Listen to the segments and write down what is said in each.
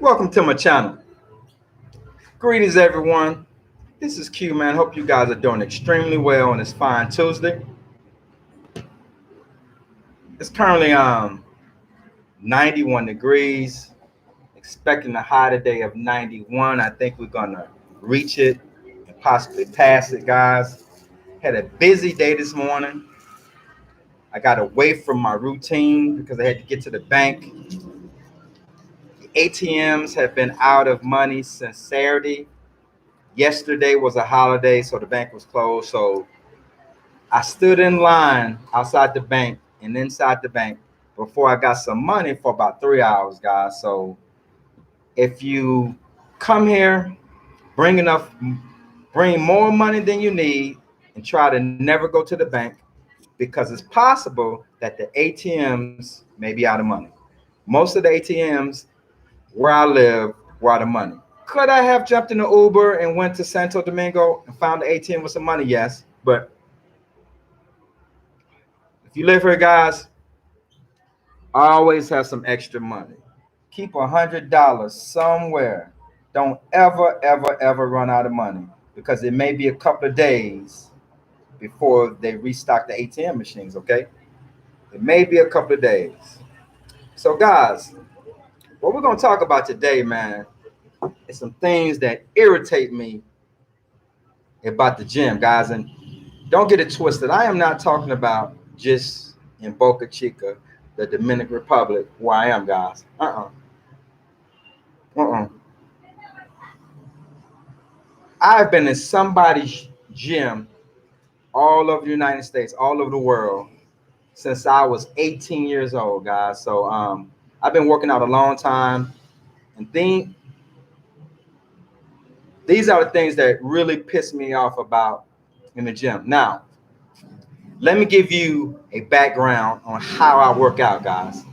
Welcome to my channel. Greetings, everyone. This is Q, man. Hope you guys are doing extremely well on this fine Tuesday. It's currently 91 degrees. Expecting a high today of 91. I think we're gonna reach it and possibly pass it, guys. Had a busy day this morning. I got away from my routine because I had to get to the bank. The ATMs have been out of money since Saturday. Yesterday was a holiday, so the bank was closed. So I stood in line outside the bank and inside the bank before I got some money for about 3 hours, guys. So if you come here, bring more money than you need and try to never go to the bank because it's possible that the ATMs may be out of money. Most of the ATMs where I live were out of money. Could I have jumped in the Uber and went to Santo Domingo and found the ATM with some money? Yes. But if you live here, guys, always have some extra money. Keep $100 somewhere. Don't ever run out of money because it may be a couple of days before they restock the ATM machines, okay? It may be a couple of days. So, guys, what we're going to talk about today, man, is some things that irritate me about the gym, guys. And don't get it twisted. I am not talking about just in Boca Chica, the Dominican Republic, where I am, guys. I've been in somebody's gym all over the United States, all over the world, since I was 18 years old, guys. So I've been working out a long time, and these are the things that really piss me off about in the gym. Now, let me give you a background on how I work out, guys.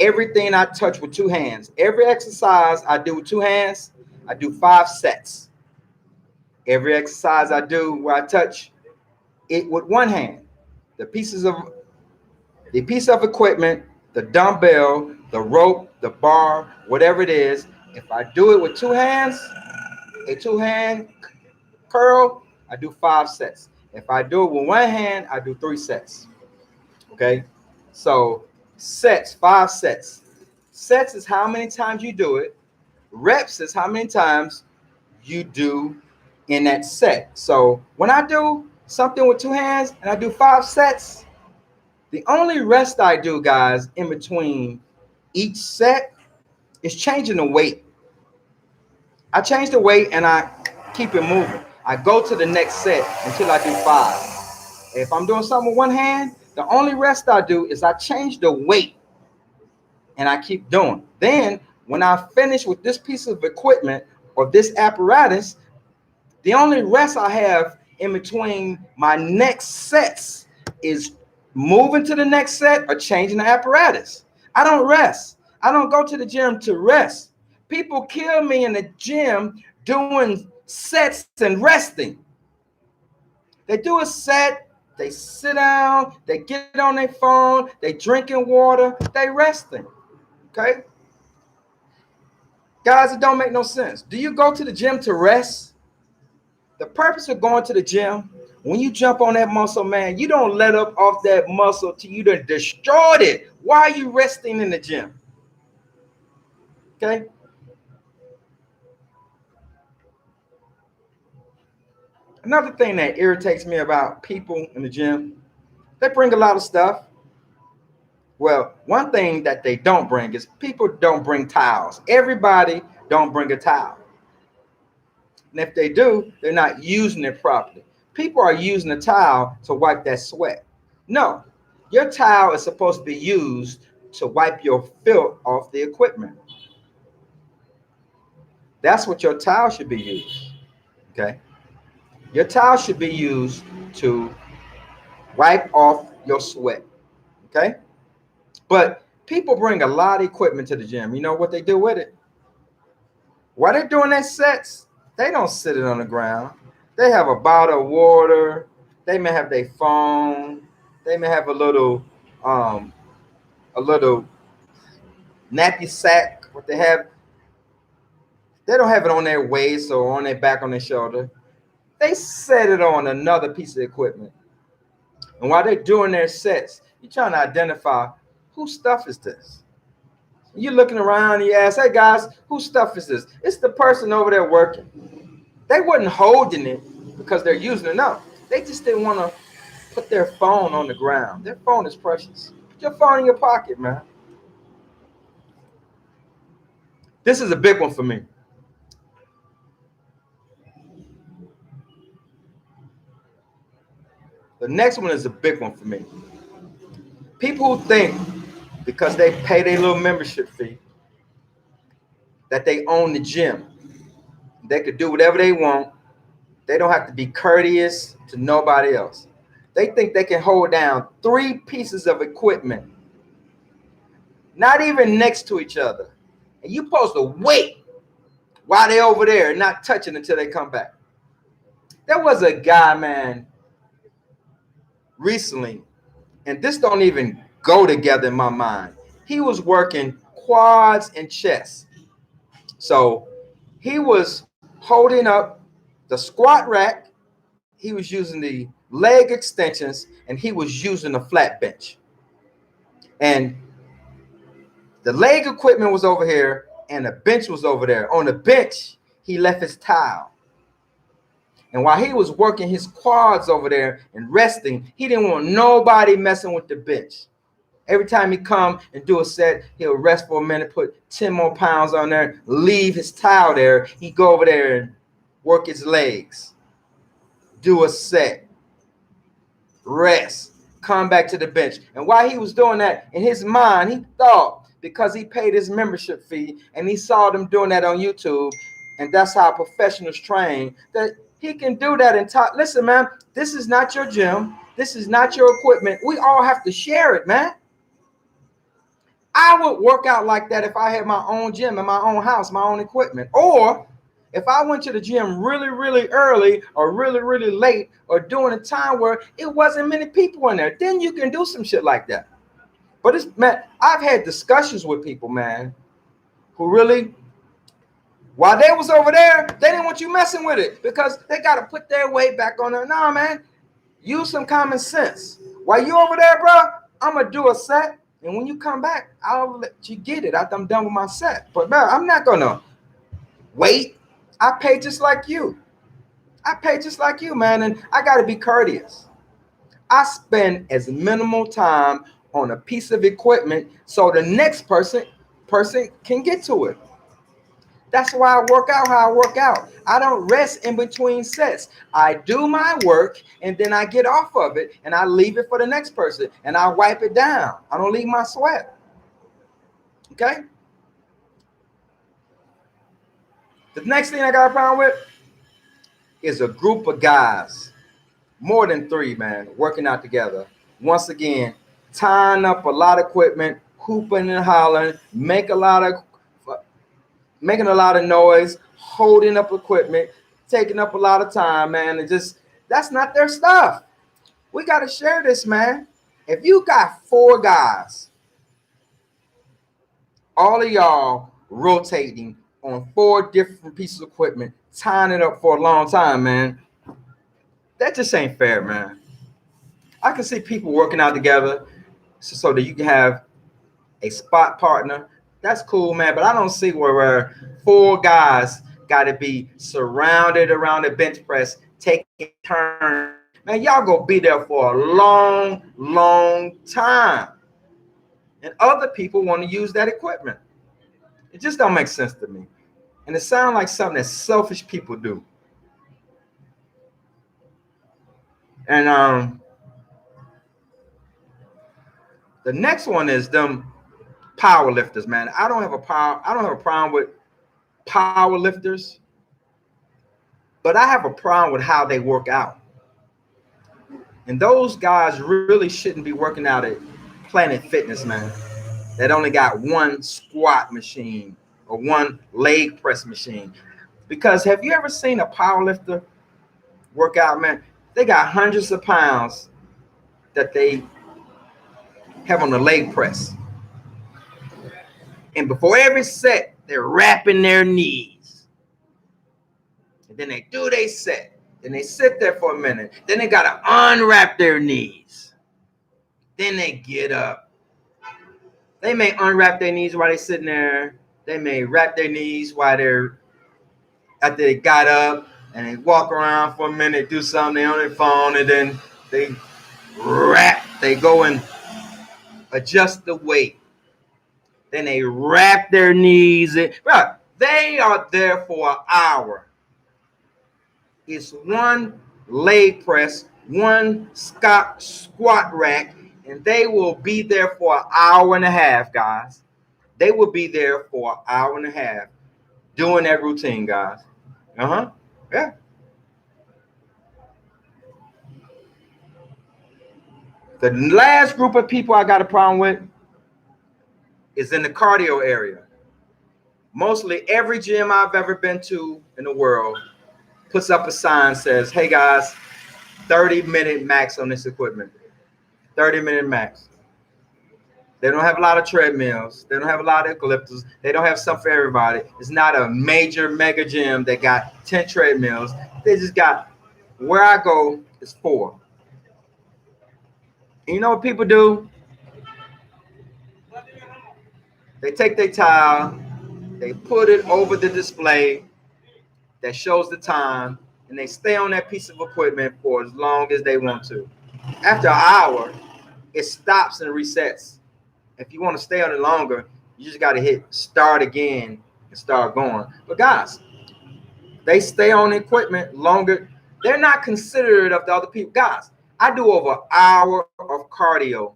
Everything I touch with two hands, every exercise I do with two hands, I do 5 sets. Every exercise I do where I touch it with one hand, the piece of equipment, the dumbbell, the rope, the bar, whatever it is, if I do it with two hands, a two-hand curl, I do 5 sets. If I do it with one hand, I do 3 sets. Okay? So sets, 5 sets. Sets is how many times you do it. Reps is how many times you do in that set. So when I do something with two hands and I do 5 sets, the only rest I do, guys, in between each set is changing the weight. I change the weight and I keep it moving. I go to the next set until I do 5. If I'm doing something with one hand, the only rest I do is I change the weight and I keep doing. Then when I finish with this piece of equipment or this apparatus, the only rest I have in between my next sets is moving to the next set or changing the apparatus. I don't rest. I don't go to the gym to rest. People kill me in the gym doing sets and resting. They do a set, they sit down, they get on their phone, they drinking water, they resting. Okay? Guys, it don't make no sense. Do you go to the gym to rest? The purpose of going to the gym, when you jump on that muscle, man, you don't let up off that muscle till you done destroyed it. Why are you resting in the gym? Okay? Another thing that irritates me about people in the gym, they bring a lot of stuff. Well, one thing that they don't bring is people don't bring towels. Everybody don't bring a towel. And if they do, they're not using it properly. People are using a towel to wipe that sweat. No, your towel is supposed to be used to wipe your filth off the equipment. That's what your towel should be used. Okay? Your towel should be used to wipe off your sweat. Okay? But people bring a lot of equipment to the gym. You know what they do with it? While they're doing their sets, they don't sit it on the ground. They have a bottle of water. They may have their phone. They may have a little nappy sack. What they have. They don't have it on their waist or on their back, on their shoulder. They set it on another piece of equipment. And while they're doing their sets, you're trying to identify whose stuff is this. You're looking around and you ask, hey guys, whose stuff is this? It's the person over there working. They wasn't holding it because they're using it. No, they just didn't want to put their phone on the ground. Their phone is precious. Put your phone in your pocket, man. This is a big one for me. The next one is a big one for me. People who think because they pay their little membership fee that they own the gym. They could do whatever they want. They don't have to be courteous to nobody else. They think they can hold down 3 pieces of equipment, not even next to each other. And you're supposed to wait while they're over there and not touch it until they come back. There was a guy, man, recently, and this don't even go together in my mind. He was working quads and chest. So he was holding up the squat rack, he was using the leg extensions, and he was using the flat bench. And the leg equipment was over here and the bench was over there. On the bench, he left his towel. And while he was working his quads over there and resting, he didn't want nobody messing with the bench. Every time he come and do a set, he'll rest for a minute, put 10 more pounds on there, leave his towel there. He go over there and work his legs, do a set, rest, come back to the bench. And while he was doing that, in his mind, he thought because he paid his membership fee and he saw them doing that on YouTube, and that's how professionals train, that he can do that and talk. Listen, man, this is not your gym. This is not your equipment. We all have to share it, man. I would work out like that if I had my own gym in my own house, my own equipment. Or if I went to the gym really, really early or really, really late or during a time where it wasn't many people in there, then you can do some shit like that. But it's, man, I've had discussions with people, man, who really, while they was over there, they didn't want you messing with it because they got to put their weight back on there. Nah, man, use some common sense. While you over there, bro, I'm going to do a set. And when you come back, I'll let you get it after I'm done with my set. But man, I'm not going to wait. I pay just like you. I pay just like you, man. And I got to be courteous. I spend as minimal time on a piece of equipment so the next person can get to it. That's why I work out how I work out. I don't rest in between sets. I do my work and then I get off of it and I leave it for the next person and I wipe it down. I don't leave my sweat. Okay? The next thing I got a problem with is a group of guys, more than 3, man, working out together. Once again, tying up a lot of equipment, hooping and hollering, making a lot of noise, holding up equipment, taking up a lot of time, man. And just, that's not their stuff. We got to share this, man. If you got 4 guys, all of y'all rotating on 4 different pieces of equipment, tying it up for a long time, man, that just ain't fair, man. I can see people working out together so that you can have a spot partner. That's cool, man, but I don't see where 4 guys got to be surrounded around the bench press, taking turns. Man, y'all gonna be there for a long, long time. And other people want to use that equipment. It just don't make sense to me. And it sounds like something that selfish people do. And the next one is them power lifters, man. I don't have a problem with power lifters, but I have a problem with how they work out. And those guys really shouldn't be working out at Planet Fitness, man, that only got 1 squat machine or 1 leg press machine. Because have you ever seen a power lifter work out, man? They got hundreds of pounds that they have on the leg press. And before every set, they're wrapping their knees. and then they do they set. Then they sit there for a minute. Then they gotta unwrap their knees. Then they get up. They may unwrap their knees while they're sitting there. They may wrap their knees while they're after they got up, and they walk around for a minute, do something on their phone, and then they wrap. They go and adjust the weight. Then they wrap their knees. Bro, they are there for an hour. It's one leg press, one squat rack, and they will be there for an hour and a half, guys. They will be there for an hour and a half doing that routine, guys. Yeah. The last group of people I got a problem with is in the cardio area. Mostly every gym I've ever been to in the world puts up a sign says, hey guys, 30-minute max on this equipment. 30-minute max. They don't have a lot of treadmills. They don't have a lot of ellipticals. They don't have stuff for everybody. It's not a major mega gym that got 10 treadmills. They just got, where I go is 4. And you know what people do? They take their towel, they put it over the display that shows the time, and they stay on that piece of equipment for as long as they want to. After an hour, it stops and resets. If you want to stay on it longer, you just got to hit start again and start going. But guys, they stay on the equipment longer. They're not considerate of the other people. Guys, I do over an hour of cardio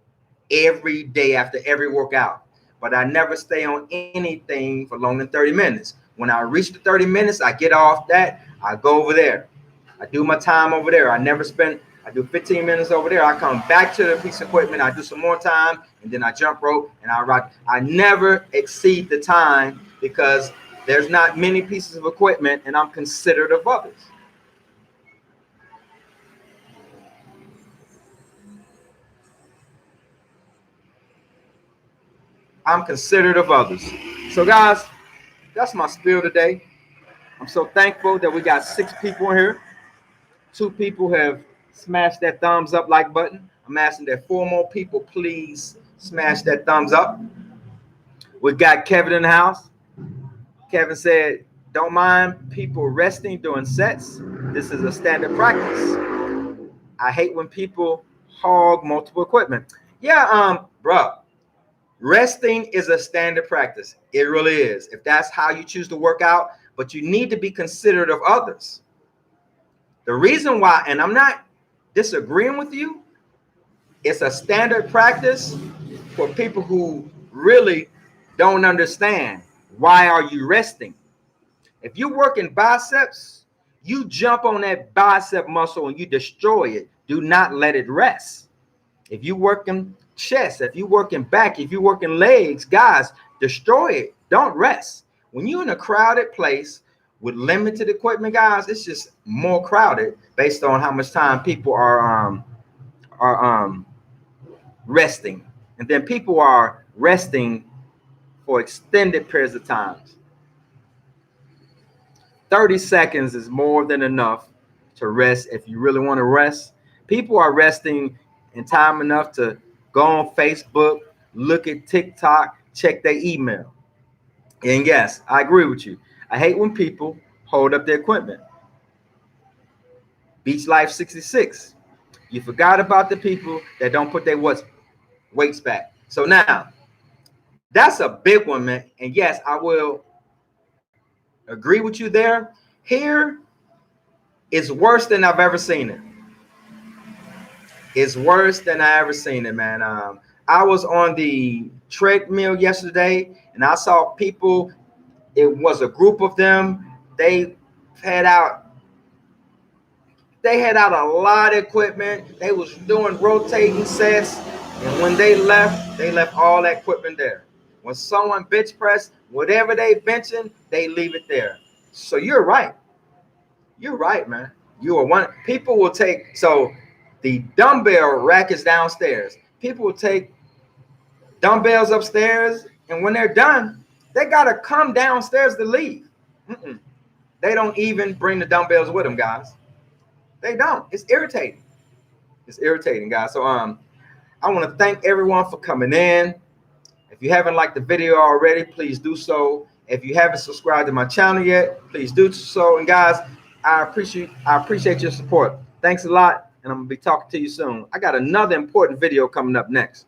every day after every workout, but I never stay on anything for longer than 30 minutes. When I reach the 30 minutes, I get off that, I go over there. I do my time over there. I do 15 minutes over there. I come back to the piece of equipment. I do some more time, and then I jump rope and I rock. I never exceed the time because there's not many pieces of equipment, and I'm considerate of others. I'm considerate of others. So guys, that's my spiel today. I'm so thankful that we got 6 people in here. 2 people have smashed that thumbs up like button. I'm asking that 4 more people please smash that thumbs up. We got Kevin in the house. Kevin said, don't mind people resting during sets. This is a standard practice. I hate when people hog multiple equipment. Yeah, bro. Resting is a standard practice. It really is. If that's how you choose to work out, but you need to be considerate of others. The reason why, and I'm not disagreeing with you, it's a standard practice for people who really don't understand. Why are you resting? If you're working biceps, you jump on that bicep muscle and you destroy it. Do not let it rest. If you're working chest, if you're working back, if you're working legs, guys, destroy it. Don't rest. When you're in a crowded place with limited equipment, guys, it's just more crowded based on how much time people are resting. And then people are resting for extended periods of time. 30 seconds is more than enough to rest if you really want to rest. People are resting in time enough to go on Facebook, look at TikTok, check their email. And yes, I agree with you. I hate when people hold up their equipment. Beach Life 66. You forgot about the people that don't put their weights back. So now, that's a big one, man. And yes, I will agree with you there. Here is worse than I've ever seen it. It's worse than I ever seen it, man. I was on the treadmill yesterday, and I saw people. It was a group of them. They had out a lot of equipment. They was doing rotating sets, and when they left all that equipment there. When someone bench press, whatever they benching, they leave it there. So you're right. You're right, man. You are one. People will take, so the dumbbell rack is downstairs. People will take dumbbells upstairs, and when they're done, they gotta come downstairs to leave. They don't even bring the dumbbells with them, guys. They don't. It's irritating. It's irritating, guys. So I want to thank everyone for coming in. If you haven't liked the video already, please do so. If you haven't subscribed to my channel yet, please do so. And guys, I appreciate your support. Thanks a lot, and I'm gonna be talking to you soon. I got another important video coming up next.